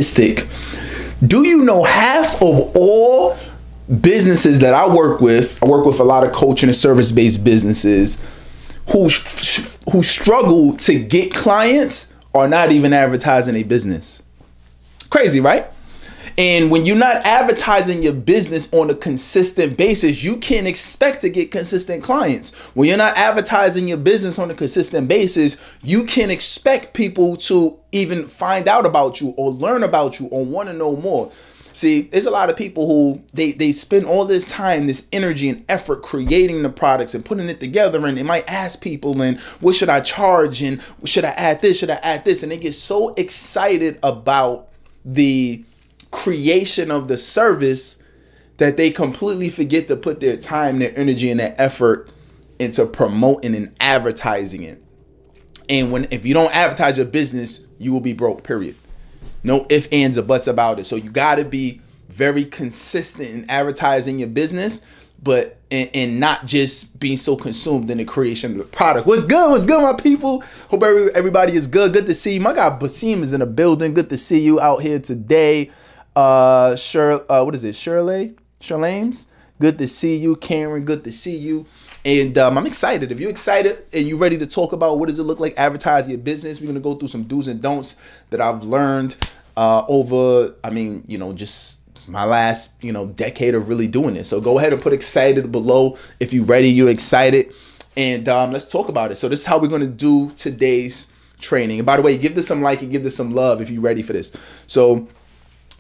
statistic. Do you know half of all businesses that I work with a lot of coaching and service-based businesses who struggle to get clients are not even advertising a business. Crazy, right? And when you're not advertising your business on a consistent basis, you can't expect to get consistent clients. When you're not advertising your business on a consistent basis, you can't expect people to even find out about you or learn about you or want to know more. See, there's a lot of people who they spend all this time, this energy and effort creating the products and putting it together, and they might ask people, and what should I charge, and should I add this, should I add this, and they get so excited about the creation of the service that they completely forget to put their time, their energy, and their effort into promoting and advertising it. And if you don't advertise your business, you will be broke, period. No ifs, ands, or buts about it. So you got to be very consistent in advertising your business, but and not just being so consumed in the creation of the product. What's good, my people? Hope everybody is good. Good to see you. My guy Basim is in the building. Good to see you out here today. What is it? Shirlames? Good to see you. Karen, good to see you. And I'm excited. If you're excited and you're ready to talk about what does it look like advertising your business, we're going to go through some do's and don'ts that I've learned just my last, decade of really doing this. So go ahead and put excited below if you're ready, you're excited. And let's talk about it. So this is how we're going to do today's training. And by the way, give this some like and give this some love if you're ready for this. So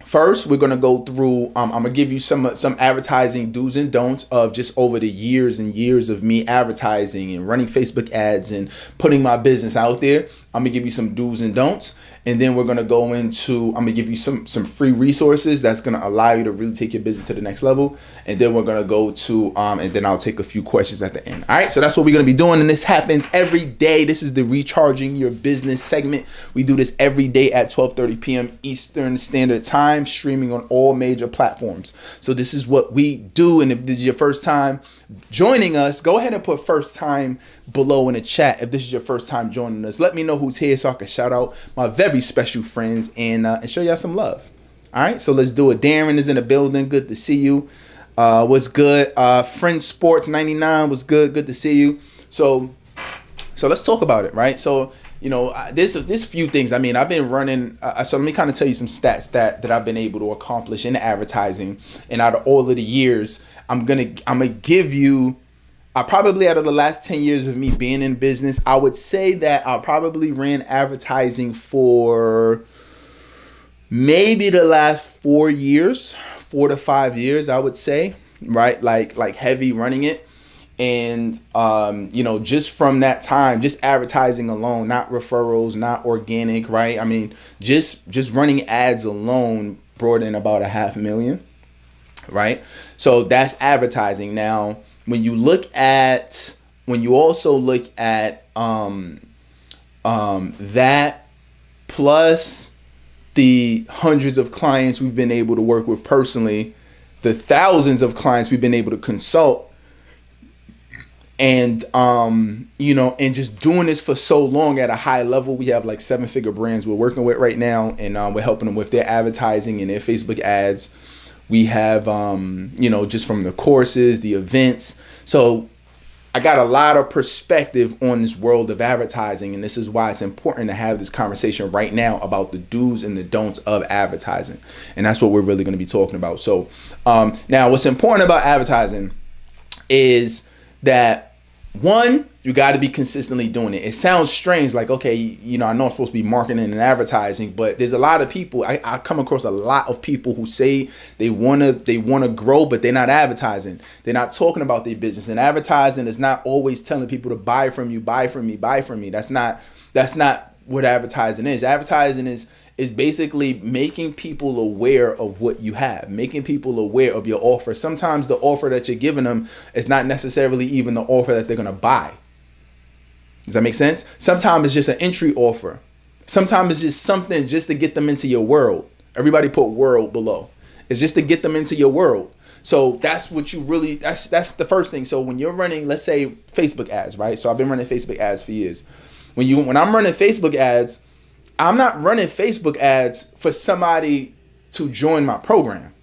first, we're going to go through, I'm going to give you some advertising do's and don'ts of just over the years and years of me advertising and running Facebook ads and putting my business out there. I'm going to give you some do's and don'ts. And then we're going to go into, I'm going to give you some free resources that's going to allow you to really take your business to the next level. And then we're going to go to, and then I'll take a few questions at the end. All right. So that's what we're going to be doing. And this happens every day. This is the Recharging Your Business segment. We do this every day at 12:30 p.m. Eastern Standard Time, streaming on all major platforms. So this is what we do. And if this is your first time joining us, go ahead and put first time below in the chat. If this is your first time joining us, let me know who's here so I can shout out my very special friends and show y'all some love. All right, so let's do it. Darren is in the building. Good to see you. What's good? Friend Sports 99 was good. Good to see you. So let's talk about it, right? So there's a few things. I mean, I've been running. So let me kind of tell you some stats that I've been able to accomplish in advertising. And out of all of the years, I'm gonna give you. I probably, out of the last 10 years of me being in business, I would say that I probably ran advertising for maybe the last 4 to 5 years, I would say, right? Like heavy running it. And, just from that time, just advertising alone, not referrals, not organic, right? I mean, just running ads alone brought in about $500,000, right? So that's advertising. Now, when you also look at that plus the hundreds of clients we've been able to work with personally, the thousands of clients we've been able to consult, and and just doing this for so long at a high level, we have like 7-figure brands we're working with right now, and we're helping them with their advertising and their Facebook ads. We have, just from the courses, the events. So I got a lot of perspective on this world of advertising. And this is why it's important to have this conversation right now about the do's and the don'ts of advertising. And that's what we're really going to be talking about. So now what's important about advertising is that, one, you got to be consistently doing it. It sounds strange, like, okay, I know I'm supposed to be marketing and advertising, but there's a lot of people. I come across a lot of people who say they wanna grow, but they're not advertising. They're not talking about their business. And advertising is not always telling people to buy from you, buy from me, buy from me. That's not what advertising is. Advertising is basically making people aware of what you have, making people aware of your offer. Sometimes the offer that you're giving them is not necessarily even the offer that they're going to buy. Does that make sense? Sometimes it's just an entry offer. Sometimes it's just something just to get them into your world. Everybody put world below. It's just to get them into your world. So that's what you really, that's the first thing. So when you're running, let's say Facebook ads, right? So I've been running Facebook ads for years. When I'm running Facebook ads, I'm not running Facebook ads for somebody to join my program.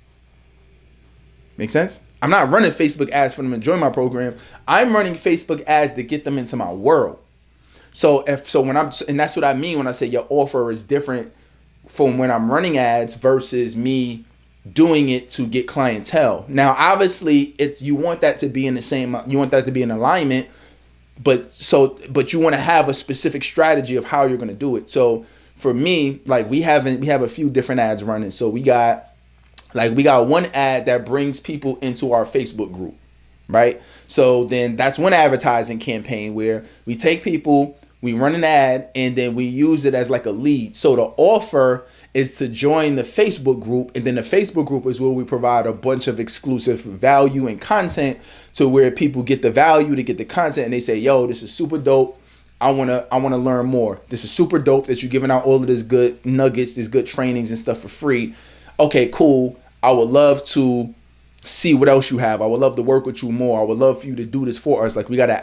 Make sense? I'm not running Facebook ads for them to join my program. I'm running Facebook ads to get them into my world. And that's what I mean when I say your offer is different from when I'm running ads versus me doing it to get clientele. Now, obviously, you want that to be in alignment, but you want to have a specific strategy of how you're going to do it. So for me, like we have a few different ads running. So we got one ad that brings people into our Facebook group, right? So then that's one advertising campaign where we take people, we run an ad, and then we use it as like a lead. So the offer is to join the Facebook group, and then the Facebook group is where we provide a bunch of exclusive value and content to where people get the value, to get the content, and they say, yo, this is super dope. I wanna learn more. This is super dope that you're giving out all of this good nuggets, these good trainings and stuff for free. Okay, cool. I would love to see what else you have. I would love to work with you more. I would love for you to do this for us. We have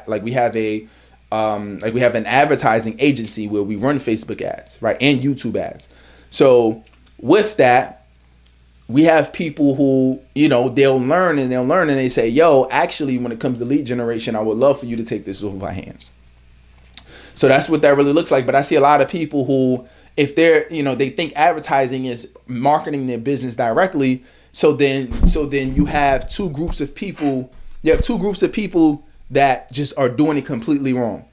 an advertising agency where we run Facebook ads, right? And YouTube ads. So with that, we have people who, they'll learn and they say, yo, actually, when it comes to lead generation, I would love for you to take this off my hands. So that's what that really looks like. But I see a lot of people who, if they're, they think advertising is marketing their business directly. So then you have two groups of people. You have two groups of people that just are doing it completely wrong.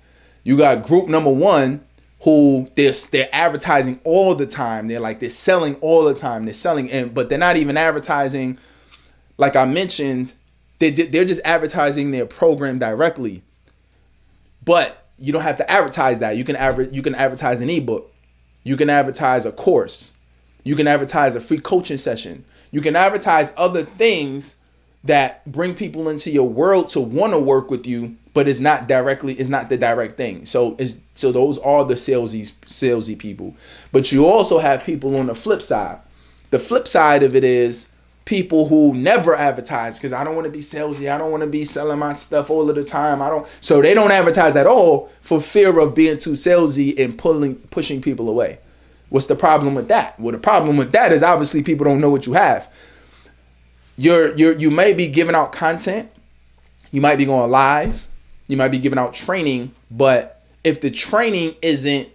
You got group number one who they're advertising all the time. They're selling all the time. They're selling, but they're not even advertising. Like I mentioned, they're just advertising their program directly. But you don't have to advertise that. You can advertise an ebook. You can advertise a course. You can advertise a free coaching session. You can advertise other things that bring people into your world to want to work with you, but it's not the direct thing. So those are the salesy people. But you also have people on the flip side. The flip side of it is people who never advertise because I don't want to be salesy. I don't want to be selling my stuff all of the time. So they don't advertise at all for fear of being too salesy and pushing people away. What's the problem with that? Well, the problem with that is obviously people don't know what you have. You may be giving out content. You might be going live. You might be giving out training. But if the training isn't,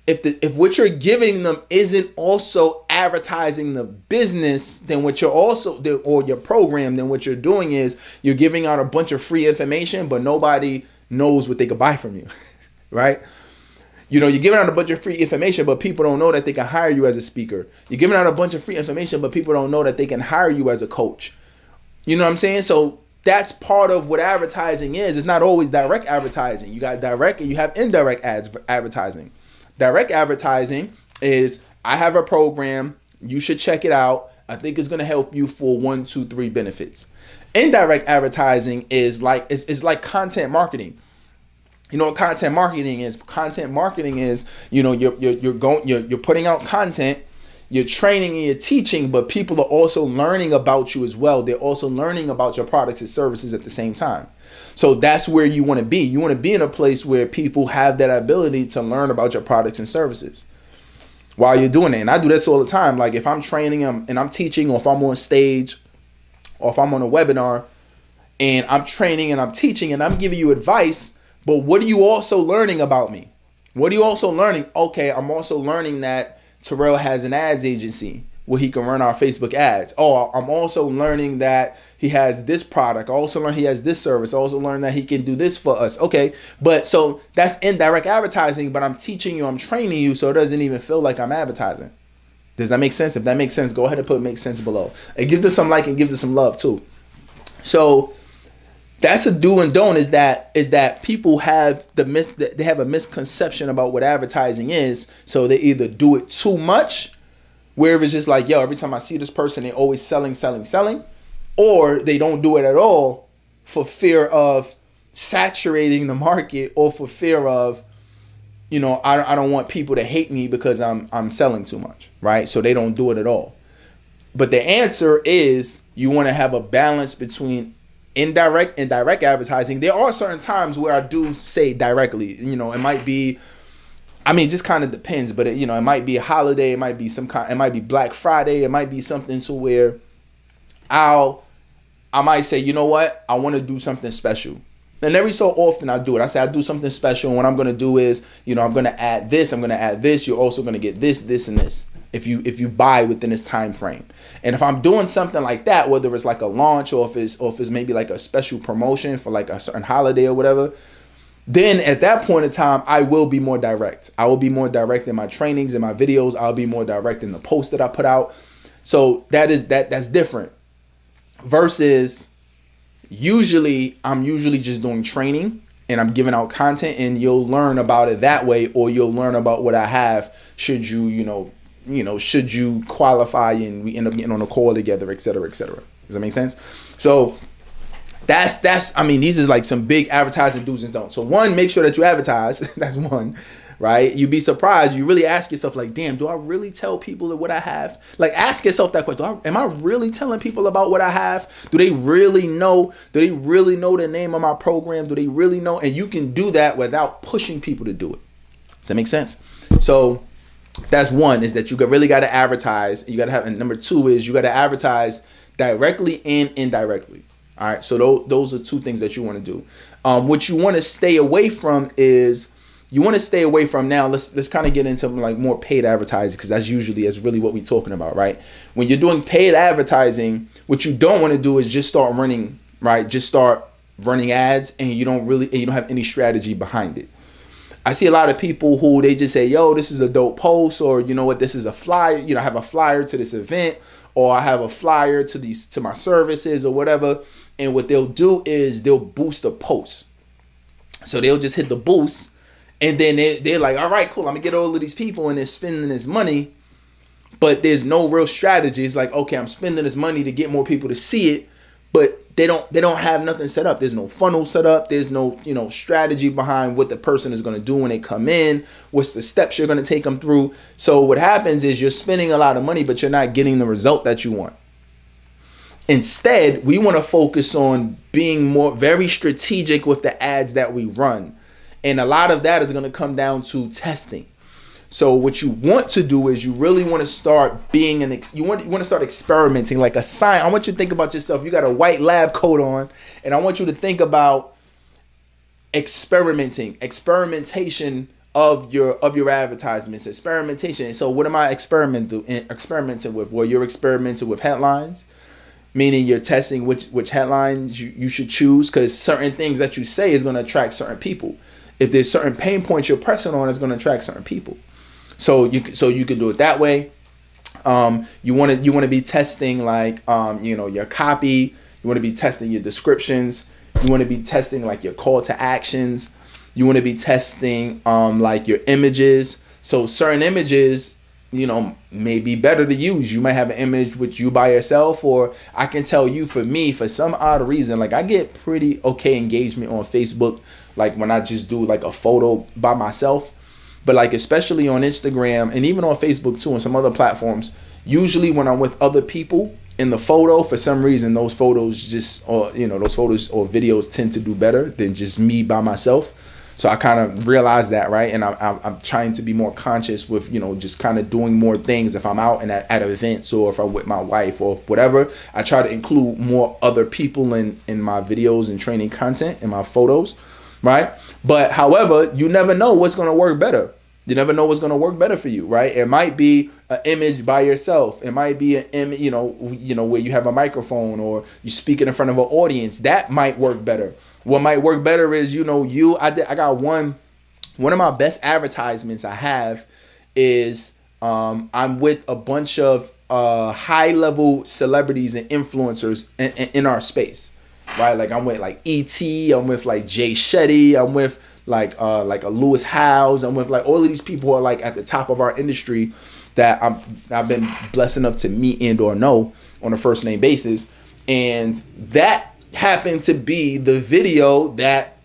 if what you're giving them isn't also advertising the business, then what you're also, or your program, then what you're doing is you're giving out a bunch of free information, but nobody knows what they could buy from you, right? You're giving out a bunch of free information, but people don't know that they can hire you as a speaker. You're giving out a bunch of free information, but people don't know that they can hire you as a coach. You know what I'm saying? So that's part of what advertising is. It's not always direct advertising. You got direct and you have indirect advertising. Direct advertising is, I have a program. You should check it out. I think it's going to help you for 1, 2, 3 benefits. Indirect advertising is it's like content marketing. You know what content marketing is? Content marketing is, you're putting out content, you're training and you're teaching, but people are also learning about you as well. They're also learning about your products and services at the same time. So that's where you want to be. You want to be in a place where people have that ability to learn about your products and services while you're doing it. And I do this all the time. Like if I'm training them and I'm teaching, or if I'm on stage, or if I'm on a webinar and I'm training and I'm teaching and I'm giving you advice, but what are you also learning about me? What are you also learning? Okay, I'm also learning that Terrell has an ads agency where he can run our Facebook ads. Oh, I'm also learning that he has this product. I also learned he has this service. I also learned that he can do this for us. Okay, but so that's indirect advertising, but I'm teaching you, I'm training you, so it doesn't even feel like I'm advertising. Does that make sense? If that makes sense, go ahead and put make sense below. And give this some like and give this some love too. So that's a do and don't, is that people have they have a misconception about what advertising is. So they either do it too much, where it's just like, yo, every time I see this person, they're always selling, or they don't do it at all for fear of saturating the market, or for fear of, I don't want people to hate me because I'm selling too much, right? So they don't do it at all. But the answer is you want to have a balance between indirect and direct advertising. There are certain times where I do say directly, it might be I mean, it just kind of depends, but it might be a holiday, it might be it might be Black Friday, it might be something to where I might say, you know what, I want to do something special. And every so often I do it. I say I do something special, and what I'm going to do is, I'm going to add this, I'm going to add this. You're also going to get this, this, and this if you buy within this time frame. And if I'm doing something like that, whether it's like a launch or if it's maybe like a special promotion for like a certain holiday or whatever, then at that point in time, I will be more direct. I will be more direct in my trainings, in my videos. I'll be more direct in the posts that I put out. So that's different versus I'm usually just doing training and I'm giving out content, and you'll learn about it that way, or you'll learn about what I have should should you qualify and we end up getting on a call together, et cetera, et cetera. Does that make sense? So I mean, these is like some big advertising do's and don'ts. So one, make sure that you advertise. That's one, right? You'd be surprised. You really ask yourself like, damn, do I really tell people what I have? Like, ask yourself that question. Am I really telling people about what I have? Do they really know? Do they really know the name of my program? Do they really know? And you can do that without pushing people to do it. Does that make sense? So that's one, is that you really got to advertise. You got to have, and number two is you got to advertise directly and indirectly. All right. So those are two things that you want to do. What you want to stay away from is, now let's kind of get into like more paid advertising, because that's really what we're talking about, right? When you're doing paid advertising, what you don't want to do is just start running, right? Just start running ads and you don't have any strategy behind it. I see a lot of people who they just say, yo, this is a dope post, or you know what, this is a flyer, I have a flyer to this event, or I have a flyer to my services or whatever. And what they'll do is they'll boost a post. So they'll just hit the boost, and then they're like, all right, cool, I'm gonna get all of these people, and they're spending this money, but there's no real strategy. It's like, okay, I'm spending this money to get more people to see it, but they don't have nothing set up. There's no funnel set up. There's no, strategy behind what the person is going to do when they come in. What's the steps you're going to take them through? So what happens is you're spending a lot of money, but you're not getting the result that you want. Instead, we want to focus on being very strategic with the ads that we run. And a lot of that is going to come down to testing. So what you want to do is you really want to start you want to start experimenting like a science. I want you to think about yourself. You got a white lab coat on, and I want you to think about experimentation of your advertisements, experimentation. So what am I experimenting with? Well, you're experimenting with headlines, meaning you're testing which headlines you should choose, because certain things that you say is going to attract certain people. If there's certain pain points you're pressing on, it's going to attract certain people. So you can do it that way. You want to be testing like your copy. You want to be testing your descriptions. You want to be testing like your call to actions. You want to be testing like your images. So certain images, may be better to use. You might have an image with you by yourself, or I can tell you, for me, for some odd reason, like I get pretty okay engagement on Facebook, like when I just do like a photo by myself. But like especially on Instagram and even on Facebook too, and some other platforms, usually when I'm with other people in the photo, for some reason those photos or videos tend to do better than just me by myself. So I kind of realized that, right? And I'm trying to be more conscious with, just kind of doing more things. If I'm out and at events, or if I'm with my wife or whatever, I try to include more other people in my videos and training content in my photos, right? But however, you never know what's going to work better. You never know what's going to work better for you, right? It might be an image by yourself. It might be an image, where you have a microphone or you speaking in front of an audience. That might work better. What might work better is, I got one of my best advertisements I have is I'm with a bunch of high level celebrities and influencers in our space, right? Like I'm with like E.T., I'm with like Jay Shetty, I'm with like a Lewis Howes. I'm with like all of these people who are like at the top of our industry that I've been blessed enough to meet and or know on a first name basis. And that happened to be the video that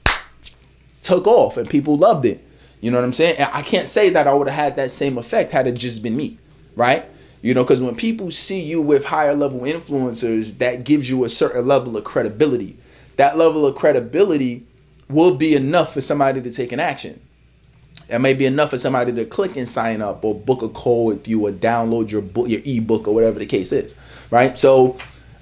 took off and people loved it. You know what I'm saying? And I can't say that I would have had that same effect had it just been me, right? Because when people see you with higher level influencers, that gives you a certain level of credibility. That level of credibility will be enough for somebody to take an action. That may be enough for somebody to click and sign up or book a call with you or download your book, your ebook, or whatever the case is, right? So,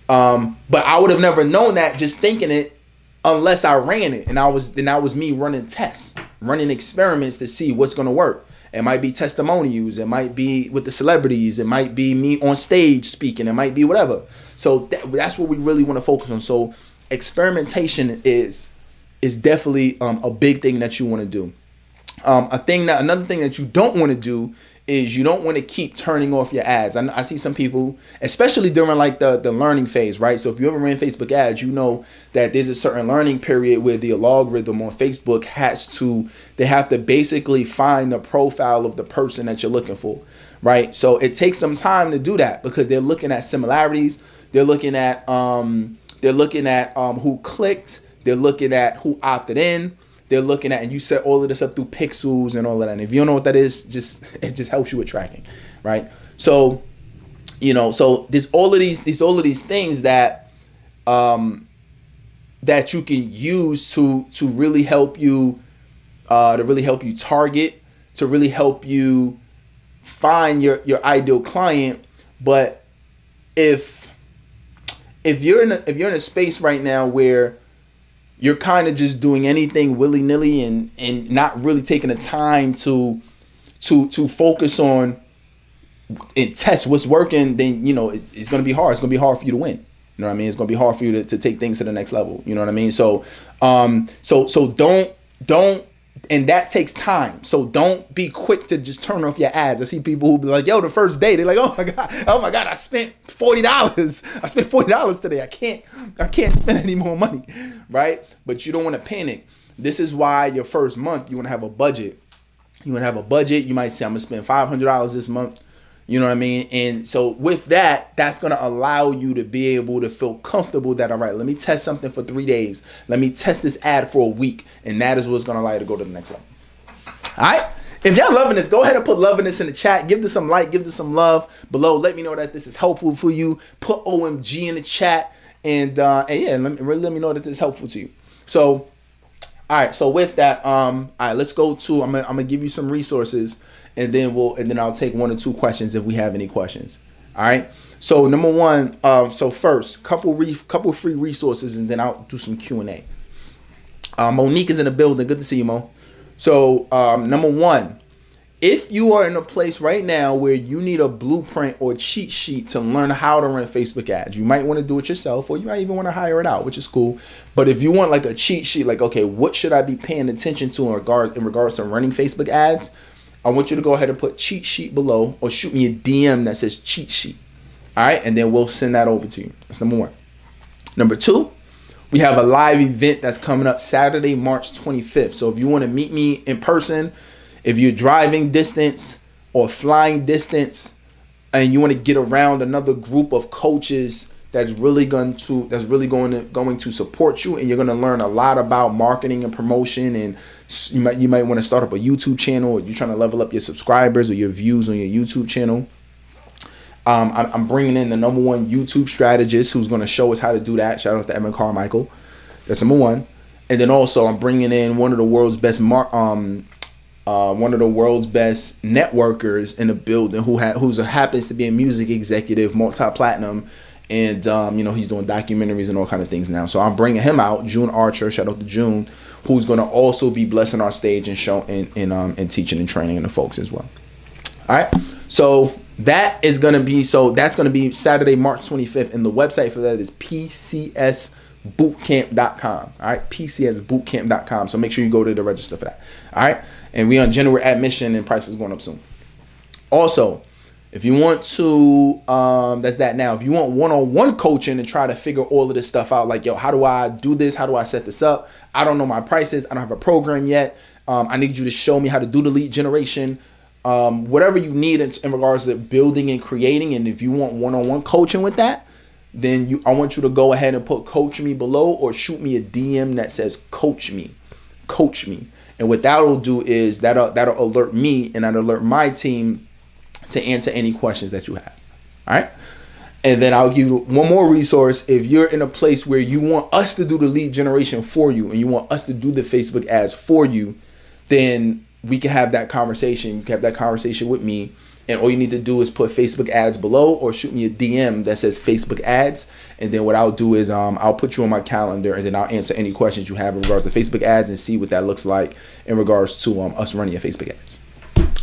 but I would have never known that just thinking it unless I ran it. And that was me running tests, running experiments to see what's going to work. It might be testimonials. It might be with the celebrities. It might be me on stage speaking. It might be whatever. So that's what we really want to focus on. So experimentation is definitely a big thing that you want to do. Another thing that you don't want to do is you don't want to keep turning off your ads. I see some people, especially during like the learning phase, right? So if you ever ran Facebook ads, you know that there's a certain learning period where the algorithm on Facebook they have to basically find the profile of the person that you're looking for, right? So it takes them time to do that because they're looking at similarities. They're looking at who clicked. They're looking at who opted in. They're looking at, and you set all of this up through pixels and all of that. And if you don't know what that is, it just helps you with tracking, right? So, so there's all of these things that that you can use to really help you target, to really help you find your ideal client. But if you're in a space right now where you're kind of just doing anything willy-nilly and not really taking the time to focus on and test what's working, then it's going to be hard. It's going to be hard for you to win. You know what I mean? It's going to be hard for you to take things to the next level. You know what I mean? So don't, and that takes time. So don't be quick to just turn off your ads. I see people who be like, yo, the first day, they're like, oh my God, I spent $40. I spent $40 today. I can't spend any more money, right? But you don't want to panic. This is why your first month, you want to have a budget. You might say, I'm going to spend $500 this month. You know what I mean? And so with that, that's going to allow you to be able to feel comfortable that, all right, let me test something for 3 days. Let me test this ad for a week. And that is what's going to allow you to go to the next level. All right. If y'all loving this, go ahead and put loving this in the chat. Give this some like, give this some love below. Let me know that this is helpful for you. Put OMG in the chat. And yeah, let me know that this is helpful to you. So, all right. So with that, all right, let's go to, I'm gonna give you some resources. And then I'll take 1 or 2 questions if we have any questions. All right. So number one, so first, couple free resources, and then I'll do some Q&A. Monique is in the building. Good to see you, Mo. So number one, if you are in a place right now where you need a blueprint or cheat sheet to learn how to run Facebook ads, you might want to do it yourself, or you might even want to hire it out, which is cool. But if you want like a cheat sheet, like, okay, what should I be paying attention to in regards to running Facebook ads? I want you to go ahead and put cheat sheet below, or shoot me a DM that says cheat sheet. All right. And then we'll send that over to you. That's number one. Number two, we have a live event that's coming up Saturday, March 25th. So if you want to meet me in person, if you're driving distance or flying distance and you want to get around another group of coaches that's really going to support you, and you're going to learn a lot about marketing and promotion, and you might want to start up a YouTube channel, or you're trying to level up your subscribers or your views on your YouTube channel. I'm bringing in the number one YouTube strategist who's going to show us how to do that. Shout out to Evan Carmichael. That's number one. And then also I'm bringing in one of the world's best networkers in the building who happens to be a music executive, multi-platinum. And, he's doing documentaries and all kind of things now. So I'm bringing him out, June Archer, shout out to June, who's going to also be blessing our stage and showing and teaching and training the folks as well. All right. So that's going to be Saturday, March 25th. And the website for that is pcsbootcamp.com. All right. pcsbootcamp.com. So make sure you go to the register for that. All right. And we on January admission, and price is going up soon. Also, if you want to, that's that now. If you want one-on-one coaching and try to figure all of this stuff out, like, yo, how do I do this? How do I set this up? I don't know my prices. I don't have a program yet. I need you to show me how to do the lead generation. Whatever you need in regards to building and creating. And if you want one-on-one coaching with that, then I want you to go ahead and put coach me below, or shoot me a DM that says coach me. And what that'll do is that'll alert me, and that'll alert my team to answer any questions that you have. All right. And then I'll give you one more resource. If you're in a place where you want us to do the lead generation for you, and you want us to do the Facebook ads for you, then we can have that conversation. You can have that conversation with me. And all you need to do is put Facebook ads below or shoot me a DM that says Facebook ads. And then what I'll do is I'll put you on my calendar, and then I'll answer any questions you have in regards to Facebook ads and see what that looks like in regards to us running your Facebook ads.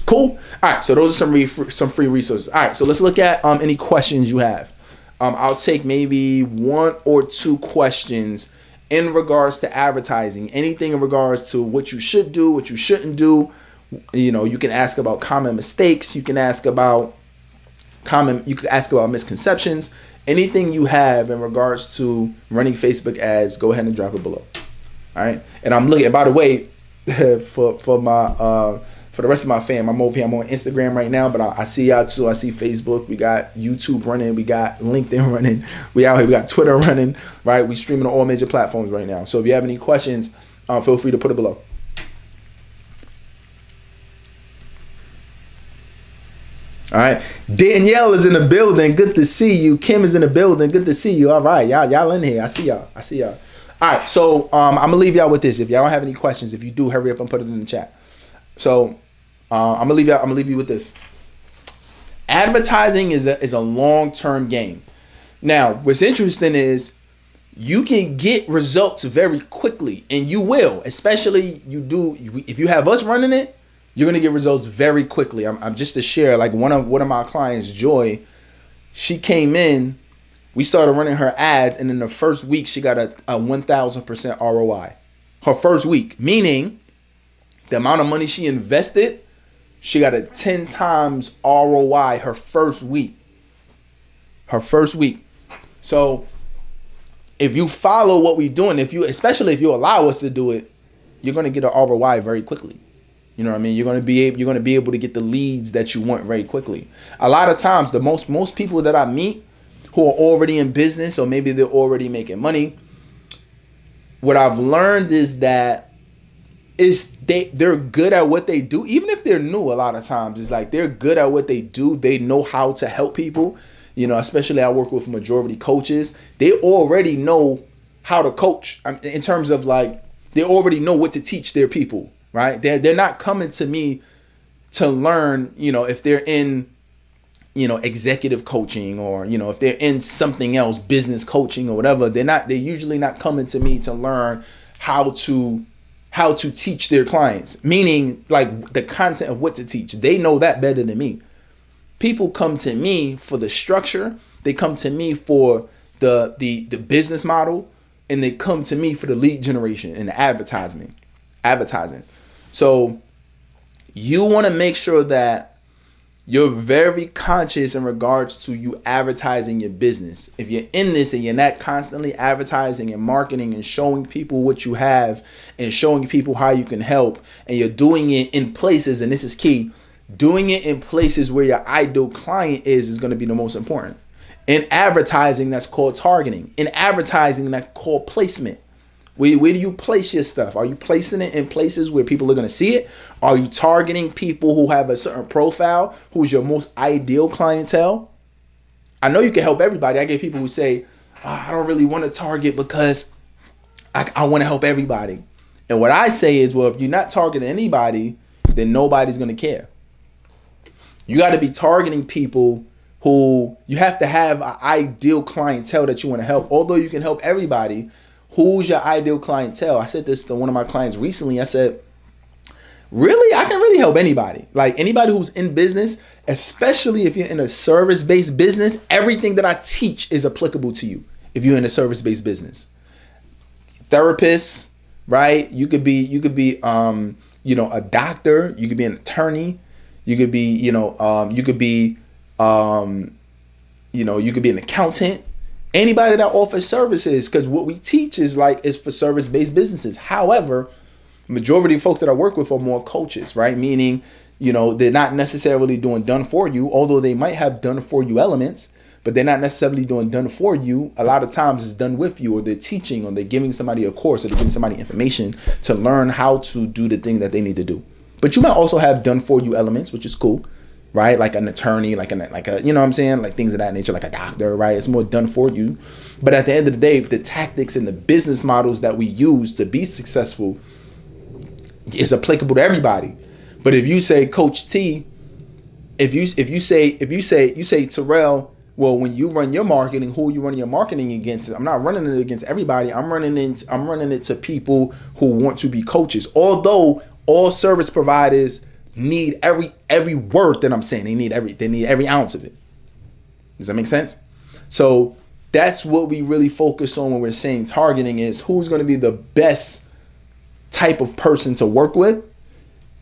Cool. All right. So those are some free resources. All right. So let's look at any questions you have. I'll take maybe 1 or 2 questions in regards to advertising. Anything in regards to what you should do, what you shouldn't do. You know, you can ask about common mistakes. You can ask about misconceptions. Anything you have in regards to running Facebook ads, go ahead and drop it below. All right. And I'm looking, by the way, for the rest of my fam, I'm over here. I'm on Instagram right now, but I see y'all too. I see Facebook. We got YouTube running. We got LinkedIn running. We out here. We got Twitter running. Right. We streaming on all major platforms right now. So if you have any questions, feel free to put it below. All right. Danielle is in the building. Good to see you. Kim is in the building. Good to see you. All right. Y'all in here. I see y'all. All right. So I'm going to leave y'all with this. If y'all don't have any questions, if you do, hurry up and put it in the chat. So I'm going to leave you with this. Advertising is a long-term game. Now, what's interesting is you can get results very quickly, and you will, especially if you have us running it. You're going to get results very quickly. I'm just to share, like one of my clients, Joy, she came in, we started running her ads, and in the first week, she got a 1,000% ROI. Her first week, meaning the amount of money she invested, she got a 10 times ROI her first week. So if you follow what we're doing, especially if you allow us to do it, you're going to get an ROI very quickly. You know what I mean? You're going to be able to get the leads that you want very quickly. A lot of times, the most people that I meet who are already in business, or maybe they're already making money, what I've learned is that they're good at what they do. Even if they're new, a lot of times it's like they're good at what they do. They know how to help people. You know, especially I work with majority coaches. They already know how to coach in terms of like they already know what to teach their people. Right? They're not coming to me to learn, you know, if they're in, you know, executive coaching, or, you know, if they're in something else, business coaching or whatever. They're usually not coming to me to learn how to teach their clients, meaning like the content of what to teach. They know that better than me. People come to me for the structure. They come to me for the business model, and they come to me for the lead generation and the advertising. So you want to make sure that you're very conscious in regards to you advertising your business. If you're in this and you're not constantly advertising and marketing and showing people what you have and showing people how you can help, and you're doing it in places, and this is key, doing it in places where your ideal client is going to be the most important. In advertising, that's called targeting. In advertising, that's called placement. Where do you place your stuff? Are you placing it in places where people are going to see it? Are you targeting people who have a certain profile, who's your most ideal clientele? I know you can help everybody. I get people who say, I don't really want to target because I want to help everybody. And what I say is, well, if you're not targeting anybody, then nobody's going to care. You got to be targeting people who you have to have an ideal clientele that you want to help. Although you can help everybody, who's your ideal clientele? I said this to one of my clients recently. I said, really? I can really help anybody. Like anybody who's in business, especially if you're in a service-based business, everything that I teach is applicable to you if you're in a service-based business. Therapists, right? You could be a doctor. You could be an attorney. You could be, you could be an accountant. Anybody that offers services, because what we teach is for service-based businesses. However, majority of folks that I work with are more coaches, right? Meaning, they're not necessarily doing done for you, although they might have done for you elements, but they're not necessarily doing done for you. A lot of times it's done with you, or they're teaching, or they're giving somebody a course, or they're giving somebody information to learn how to do the thing that they need to do. But you might also have done for you elements, which is cool, right? Like an attorney, like a, you know what I'm saying? Like things of that nature, like a doctor, right? It's more done for you. But at the end of the day, the tactics and the business models that we use to be successful is applicable to everybody. But if you say, Coach T, if you say Terrell, well, when you run your marketing, who are you running your marketing against? I'm not running it against everybody. I'm running it to people who want to be coaches. Although all service providers need every word that I'm saying. They need every ounce of it. Does that make sense? So that's what we really focus on when we're saying targeting is who's going to be the best type of person to work with,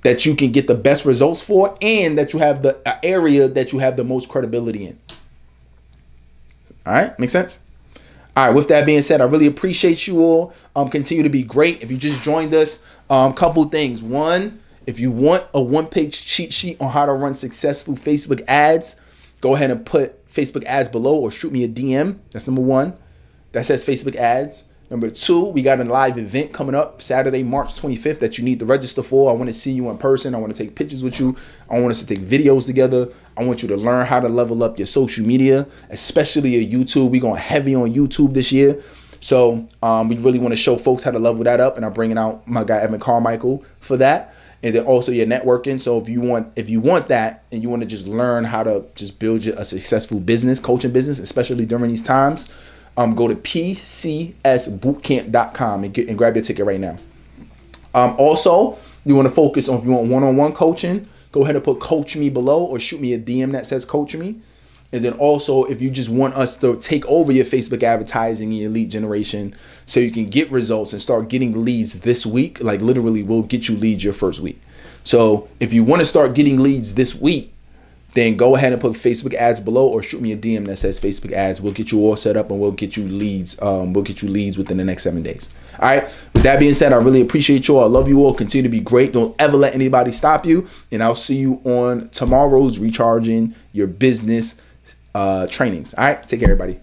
that you can get the best results for, and that you have the area that you have the most credibility in. All right, make sense? All right, with that being said, I really appreciate you all. Continue to be great. If you just joined us, couple things. One, if you want a one-page cheat sheet on how to run successful Facebook ads, go ahead and put Facebook ads below or shoot me a DM. That's number one. That says Facebook ads. Number two, we got a live event coming up Saturday, March 25th that you need to register for. I want to see you in person. I want to take pictures with you. I want us to take videos together. I want you to learn how to level up your social media, especially your YouTube. We're going heavy on YouTube this year. So we really want to show folks how to level that up. And I'm bringing out my guy, Evan Carmichael, for that. And then also your networking. So if you want that and you want to just learn how to just build a successful business, coaching business, especially during these times, go to pcsbootcamp.com and grab your ticket right now. Also, you want to focus on, if you want one-on-one coaching, go ahead and put Coach Me below or shoot me a DM that says Coach Me. And then also, if you just want us to take over your Facebook advertising and your lead generation so you can get results and start getting leads this week, like literally we'll get you leads your first week. So if you want to start getting leads this week, then go ahead and put Facebook ads below or shoot me a DM that says Facebook ads. We'll get you all set up and we'll get you leads. We'll get you leads within the next 7 days. All right. With that being said, I really appreciate you all. I love you all. Continue to be great. Don't ever let anybody stop you. And I'll see you on tomorrow's Recharging Your Business trainings. All right. Take care, everybody.